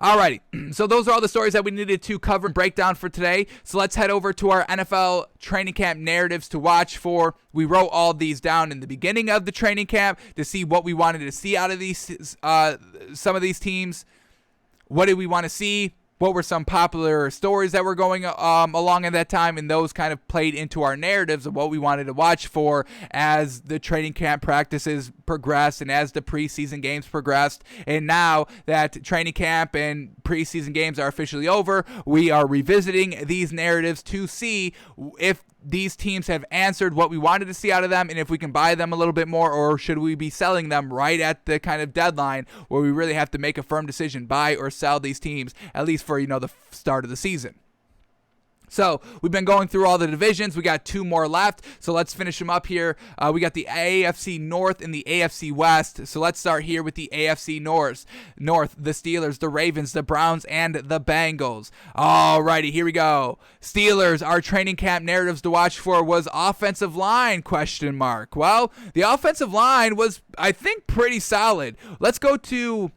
Alrighty, so those are all the stories that we needed to cover and break down for today. So let's head over to our NFL training camp narratives to watch for. We wrote all these down in the beginning of the training camp to see what we wanted to see out of these some of these teams. What did we want to see? What were some popular stories that were going along at that time? And those kind of played into our narratives of what we wanted to watch for as the training camp practices progressed and as the preseason games progressed. And now that training camp and preseason games are officially over, we are revisiting these narratives to see if these teams have answered what we wanted to see out of them, and if we can buy them a little bit more, or should we be selling them right at the kind of deadline where we really have to make a firm decision, buy or sell these teams, at least for, the start of the season. So we've been going through all the divisions. We got 2 more left, so let's finish them up here. We got the AFC North and the AFC West. So let's start here with the AFC North. The Steelers, the Ravens, the Browns, and the Bengals. Alrighty, here we go. Steelers, our training camp narratives to watch for was offensive line, ? Well, the offensive line was, I think, pretty solid. Let's go to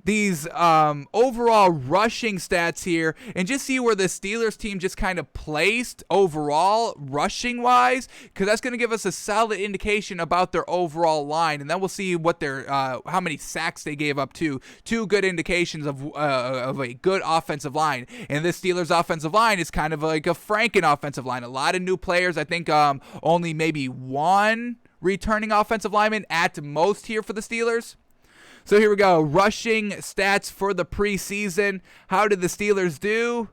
these overall rushing stats here and just see where the Steelers team just kind of placed overall rushing wise, because that's going to give us a solid indication about their overall line, and then we'll see what their how many sacks they gave up to. 2 good indications of a good offensive line. And this Steelers offensive line is kind of like a Franken offensive line. A lot of new players. I think only maybe 1 returning offensive lineman at most here for the Steelers. So here we go. Rushing stats for the preseason. How did the Steelers do?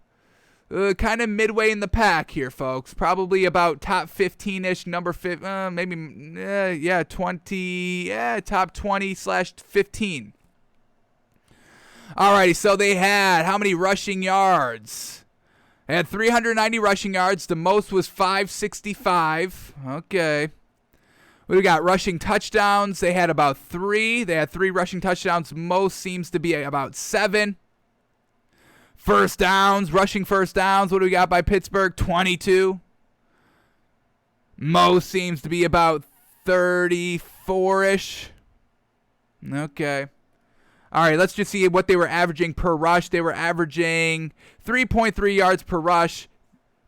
Kind of midway in the pack here, folks. Probably about top 15-ish, number 20, top 20/15. Alrighty, so they had how many rushing yards? They had 390 rushing yards. The most was 565. Okay. We got rushing touchdowns. They had about 3. They had 3 rushing touchdowns. Most seems to be about 7. First downs, rushing first downs. What do we got by Pittsburgh? 22. Most seems to be about 34-ish. Okay. All right, let's just see what they were averaging per rush. They were averaging 3.3 yards per rush.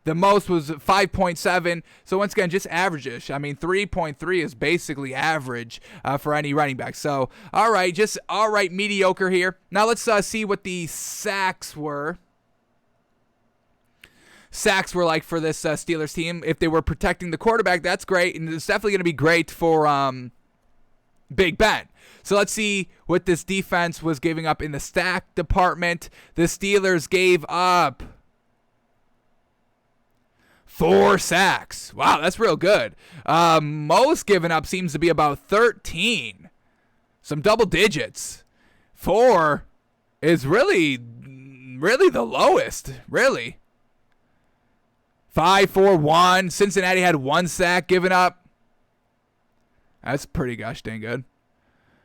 The most was 5.7. So once again, just average-ish. I mean, 3.3 is basically average for any running back. So, all right, just all right, mediocre here. Now let's see what the sacks were. Sacks were like for this Steelers team. If they were protecting the quarterback, that's great. And it's definitely going to be great for Big Ben. So let's see what this defense was giving up in the sack department. The Steelers gave up 4 sacks. Wow, that's real good. Most given up seems to be about 13. Some double digits. 4 is really the lowest, really. 5, 4, 1. Cincinnati had 1 sack given up. That's pretty gosh dang good.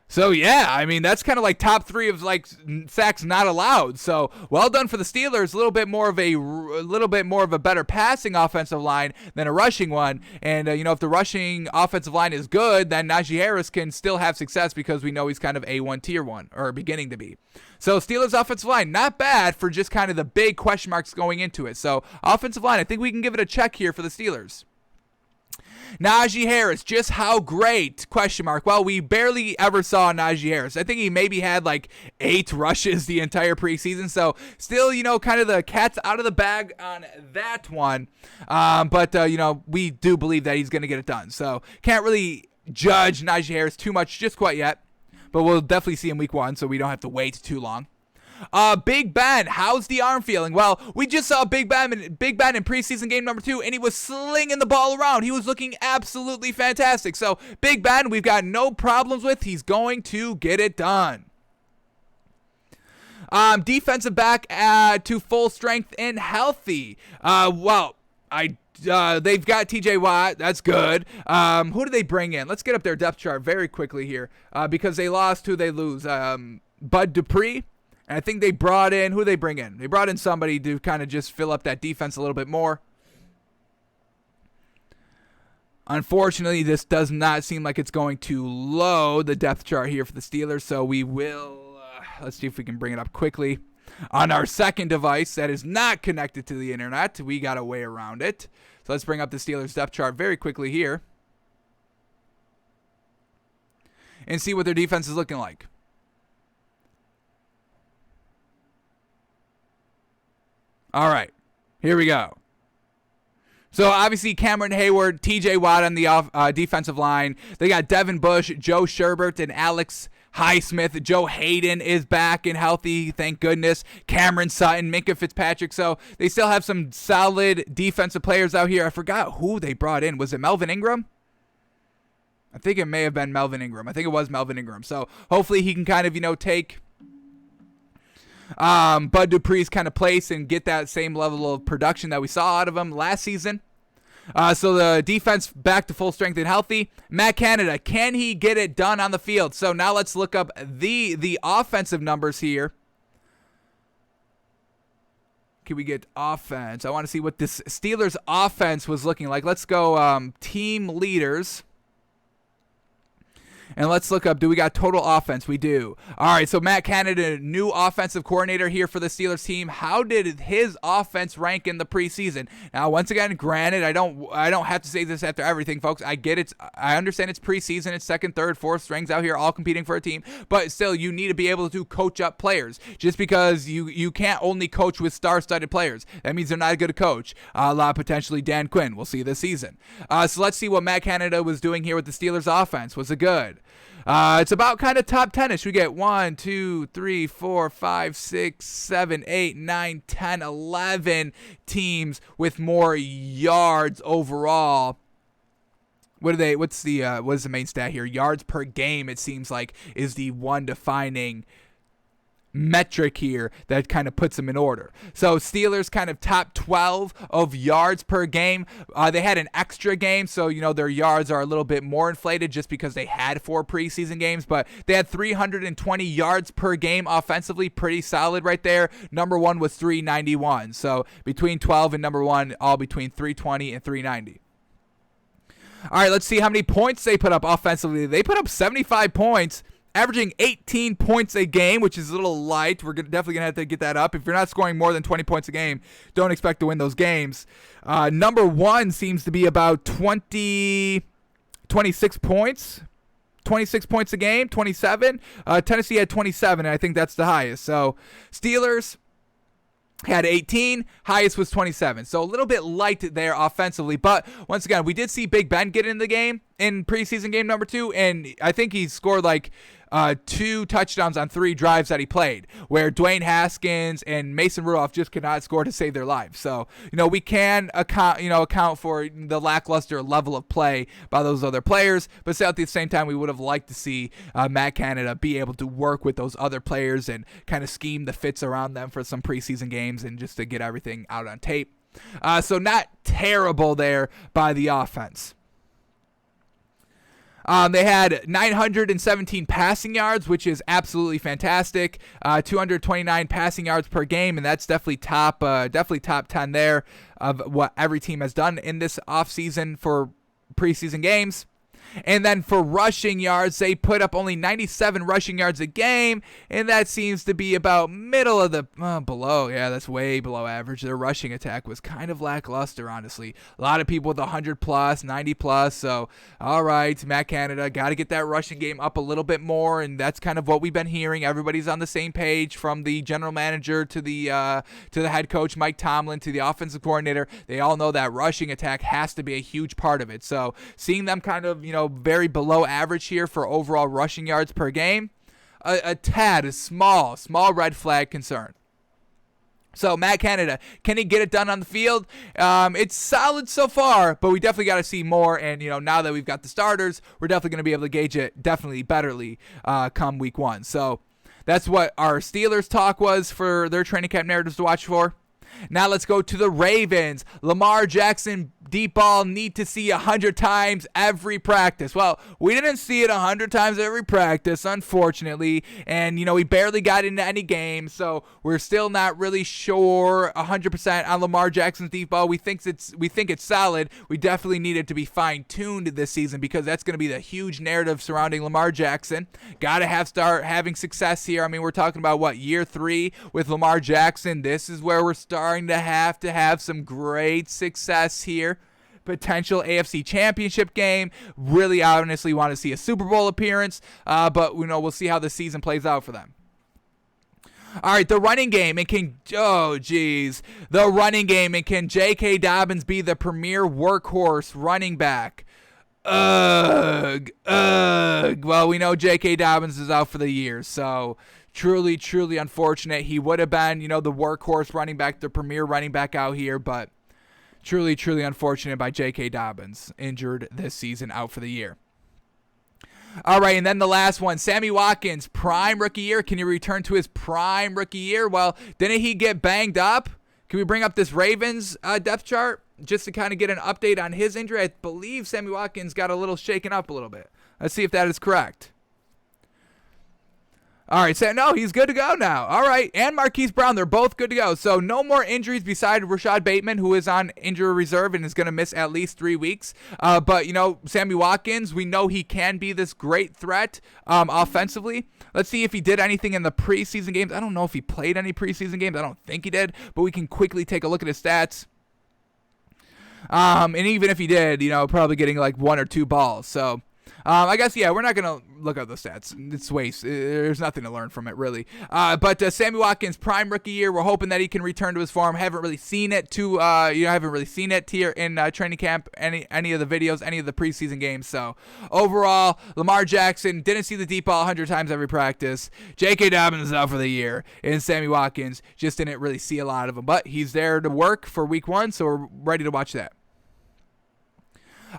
So, yeah, I mean, that's kind of like top 3 of, like, sacks not allowed. So, well done for the Steelers. A little bit more of a better passing offensive line than a rushing one. And, if the rushing offensive line is good, then Najee Harris can still have success because we know he's kind of A1 tier 1, or beginning to be. So, Steelers offensive line, not bad for just kind of the big question marks going into it. So, offensive line, I think we can give it a check here for the Steelers. Najee Harris, just how great? ? Well, we barely ever saw Najee Harris. I think he maybe had like 8 rushes the entire preseason. So still, kind of the cat's out of the bag on that one. But we do believe that he's going to get it done. So can't really judge Najee Harris too much just quite yet. But we'll definitely see him week 1, so we don't have to wait too long. Big Ben, how's the arm feeling? Well, we just saw Big Ben in preseason game number 2, and he was slinging the ball around. He was looking absolutely fantastic. So, Big Ben, we've got no problems with. He's going to get it done. Defensive back to full strength and healthy. They've got TJ Watt. That's good. Who did they bring in? Let's get up their depth chart very quickly here because they lost. Who they lose? Bud Dupree. And I think they brought in, who they bring in? They brought in somebody to kind of just fill up that defense a little bit more. Unfortunately, this does not seem like it's going to load the depth chart here for the Steelers, so we will, let's see if we can bring it up quickly. on our second device that is not connected to the internet. We got a way around it. So let's bring up the Steelers depth chart very quickly here and see what their defense is looking like. All right, here we go. So obviously Cameron Hayward, TJ Watt on the defensive line. They got Devin Bush, Joe Sherbert, and Alex Highsmith. Joe Hayden is back and healthy, thank goodness. Cameron Sutton, Minka Fitzpatrick. So they still have some solid defensive players out here. I forgot who they brought in. Was it Melvin Ingram? I think it may have been Melvin Ingram. I think it was Melvin Ingram. So hopefully he can kind of, take Bud Dupree's kind of place and get that same level of production that we saw out of him last season. So the defense back to full strength and healthy. Matt Canada, can he get it done on the field? So now let's look up the offensive numbers here. Can we get offense? I want to see what this Steelers offense was looking like. Let's go team leaders. And let's look up, do we got total offense? We do. All right, so Matt Canada, new offensive coordinator here for the Steelers team. How did his offense rank in the preseason? Now, once again, granted, I don't have to say this after everything, folks. I get it. I understand it's preseason. It's second, third, fourth strings out here all competing for a team. But still, you need to be able to coach up players. Just because you can't only coach with star-studded players. That means they're not good to coach. A lot potentially Dan Quinn. We'll see this season. So let's see what Matt Canada was doing here with the Steelers offense. Was it good? It's about kind of top 10ish. We get 1, 2, 3, 4, 5, 6, 7, 8, 9, 10, 11 teams with more yards overall. What is the main stat here? Yards per game, it seems like, is the one defining metric here that kind of puts them in order. So Steelers kind of top 12 of yards per game. They had an extra game, so their yards are a little bit more inflated just because they had 4 preseason games, but they had 320 yards per game offensively. Pretty solid right there. Number 1 was 391. So between 12 and number 1, all between 320 and 390. All right, let's see how many points they put up offensively. They put up 75 points, averaging 18 points a game, which is a little light. We're definitely going to have to get that up. If you're not scoring more than 20 points a game, don't expect to win those games. Number 1 seems to be about 26 points. 26 points a game, 27. Tennessee had 27, and I think that's the highest. So Steelers had 18, highest was 27. So a little bit light there offensively. But once again, we did see Big Ben get in the game in preseason game number 2, and I think he scored like 2 touchdowns on 3 drives that he played, where Dwayne Haskins and Mason Rudolph just could not score to save their lives. So, we can account for the lackluster level of play by those other players, but still at the same time, we would have liked to see Matt Canada be able to work with those other players and kind of scheme the fits around them for some preseason games and just to get everything out on tape. So not terrible there by the offense. They had 917 passing yards, which is absolutely fantastic. 229 passing yards per game, and that's definitely top 10 there of what every team has done in this offseason for preseason games. And then for rushing yards, they put up only 97 rushing yards a game, and that seems to be about middle of the below. Yeah, that's way below average. Their rushing attack was kind of lackluster, honestly. A lot of people with 100 plus, 90 plus. So, all right, Matt Canada, got to get that rushing game up a little bit more, and that's kind of what we've been hearing. Everybody's on the same page, from the general manager to the head coach Mike Tomlin to the offensive coordinator. They all know that rushing attack has to be a huge part of it. So, seeing them kind of very below average here for overall rushing yards per game, a small red flag concern. So Matt Canada, can he get it done on the field? It's solid so far, but we definitely got to see more. And now that we've got the starters, we're definitely going to be able to gauge it definitely betterly come week 1. So that's what our Steelers talk was for their training camp narratives to watch for. Now let's go to the Ravens. Lamar Jackson deep ball need to see 100 times every practice. Well, we didn't see it 100 times every practice, unfortunately, and we barely got into any games, so we're still not really sure 100% on Lamar Jackson's deep ball. We think it's solid. We definitely need it to be fine-tuned this season because that's going to be the huge narrative surrounding Lamar Jackson. Gotta start having success here. I mean, we're talking about year 3 with Lamar Jackson. This is where we're starting to have some great success here. Potential AFC championship game. Really honestly want to see a Super Bowl appearance, but we'll see how the season plays out for them. All right, the running game, and can J.K. Dobbins be the premier workhorse running back? Well, we know J.K. Dobbins is out for the year, so truly, truly unfortunate. He would have been, the workhorse running back, the premier running back out here, but truly, truly unfortunate by J.K. Dobbins, injured this season, out for the year. All right, and then the last one, Sammy Watkins, prime rookie year. Can he return to his prime rookie year? Well, didn't he get banged up? Can we bring up this Ravens depth chart just to kind of get an update on his injury? I believe Sammy Watkins got a little shaken up a little bit. Let's see if that is correct. All right, so no, he's good to go now. All right, and Marquise Brown, they're both good to go. So no more injuries beside Rashad Bateman, who is on injury reserve and is going to miss at least 3 weeks. But, Sammy Watkins, we know he can be this great threat offensively. Let's see if he did anything in the preseason games. I don't know if he played any preseason games. I don't think he did, but we can quickly take a look at his stats. And even if he did, probably getting like 1 or 2 balls. So I guess, we're not going to look at the stats. It's waste. There's nothing to learn from it, really. But Sammy Watkins, prime rookie year, we're hoping that he can return to his form. Haven't really seen it here in training camp, any of the videos, any of the preseason games. So overall, Lamar Jackson didn't see the deep ball 100 times every practice. J.K. Dobbins is out for the year, and Sammy Watkins just didn't really see a lot of them. But he's there to work for week 1, so we're ready to watch that.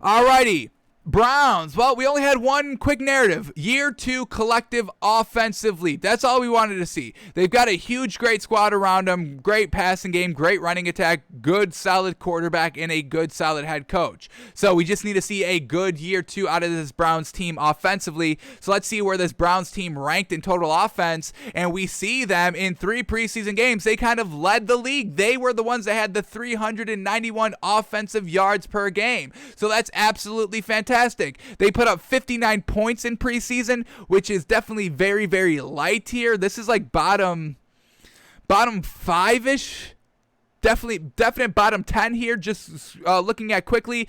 Alrighty. Browns, well, we only had one quick narrative. Year 2 collective offensively. That's all we wanted to see. They've got a huge, great squad around them. Great passing game, great running attack, good, solid quarterback, and a good, solid head coach. So we just need to see a good year 2 out of this Browns team offensively. So let's see where this Browns team ranked in total offense. And we see them in 3 preseason games. They kind of led the league. They were the ones that had the 391 offensive yards per game. So that's absolutely fantastic. They put up 59 points in preseason, which is definitely very, very light here. This is like bottom 5-ish. Definite bottom 10 here, just looking at quickly,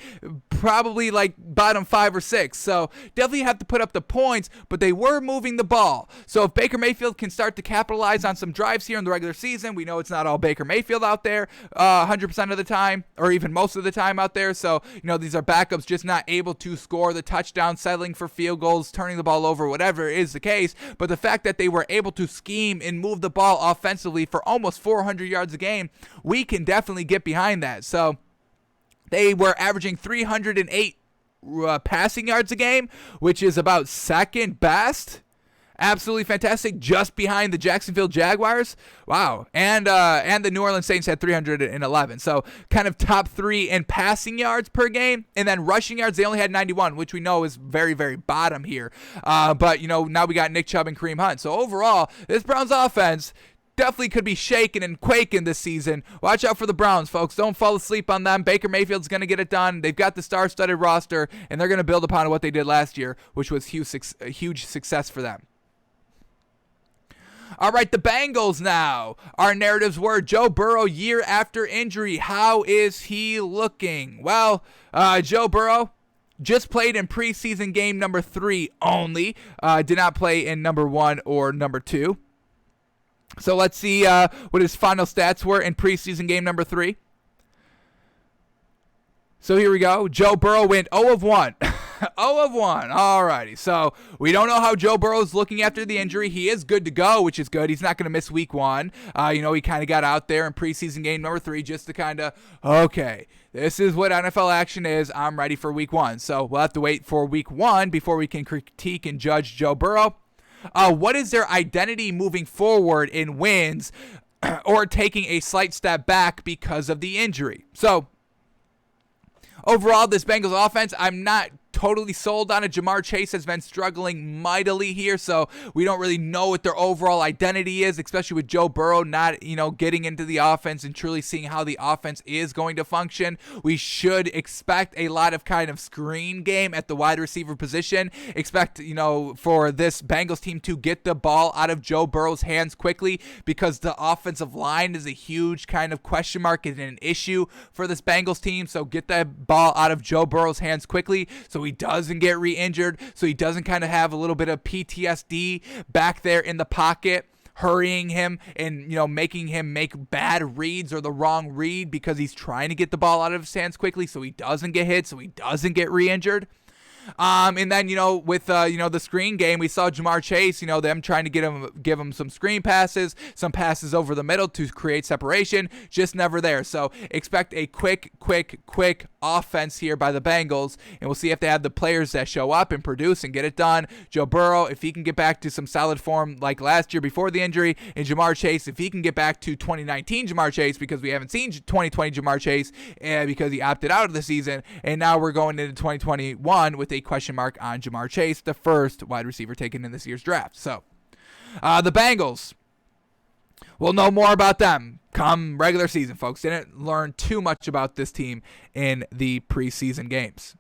probably like bottom 5 or 6. So definitely have to put up the points, but they were moving the ball. So if Baker Mayfield can start to capitalize on some drives here in the regular season, we know it's not all Baker Mayfield out there 100% of the time, or even most of the time out there. So, these are backups just not able to score the touchdown, settling for field goals, turning the ball over, whatever is the case. But the fact that they were able to scheme and move the ball offensively for almost 400 yards a game, we can definitely get behind that. So they were averaging 308 passing yards a game, which is about second best. Absolutely fantastic, just behind the Jacksonville Jaguars. Wow. And the New Orleans Saints had 311. So kind of top 3 in passing yards per game. And then rushing yards, they only had 91, which we know is very, very bottom here. But, now we got Nick Chubb and Kareem Hunt. So overall, this Browns offense definitely could be shaking and quaking this season. Watch out for the Browns, folks. Don't fall asleep on them. Baker Mayfield's going to get it done. They've got the star-studded roster, and they're going to build upon what they did last year, which was a huge success for them. All right, the Bengals now. Our narratives were Joe Burrow year after injury. How is he looking? Well, Joe Burrow just played in preseason game number 3 only. Did not play in number 1 or number 2. So let's see what his final stats were in preseason game number 3. So here we go. Joe Burrow went 0 of 1. 0 of 1. Alrighty. So we don't know how Joe Burrow's looking after the injury. He is good to go, which is good. He's not going to miss week 1. He kind of got out there in preseason game number 3 just to kind of, okay, this is what NFL action is. I'm ready for week 1. So we'll have to wait for week 1 before we can critique and judge Joe Burrow. What is their identity moving forward in wins or taking a slight step back because of the injury? So Overall, this Bengals offense, I'm not totally sold on it. Jamar Chase has been struggling mightily here, so we don't really know what their overall identity is, especially with Joe Burrow not, getting into the offense and truly seeing how the offense is going to function. We should expect a lot of kind of screen game at the wide receiver position. Expect, for this Bengals team to get the ball out of Joe Burrow's hands quickly, because the offensive line is a huge kind of question mark and an issue for this Bengals team. So get that ball out of Joe Burrow's hands quickly so he doesn't get re-injured, so he doesn't kind of have a little bit of PTSD back there in the pocket, hurrying him and making him make bad reads or the wrong read because he's trying to get the ball out of his hands quickly so he doesn't get hit, so he doesn't get re-injured. And then, with, the screen game, we saw Jamar Chase, them trying to give him some screen passes, some passes over the middle to create separation, just never there. So expect a quick offense here by the Bengals, and we'll see if they have the players that show up and produce and get it done. Joe Burrow, if he can get back to some solid form like last year before the injury, and Jamar Chase, if he can get back to 2019 Jamar Chase, because we haven't seen 2020 Jamar Chase because he opted out of the season, and now we're going into 2021 with a question mark on Jamar Chase, the first wide receiver taken in this year's draft. So the Bengals, we'll know more about them come regular season, folks. Didn't learn too much about this team in the preseason games.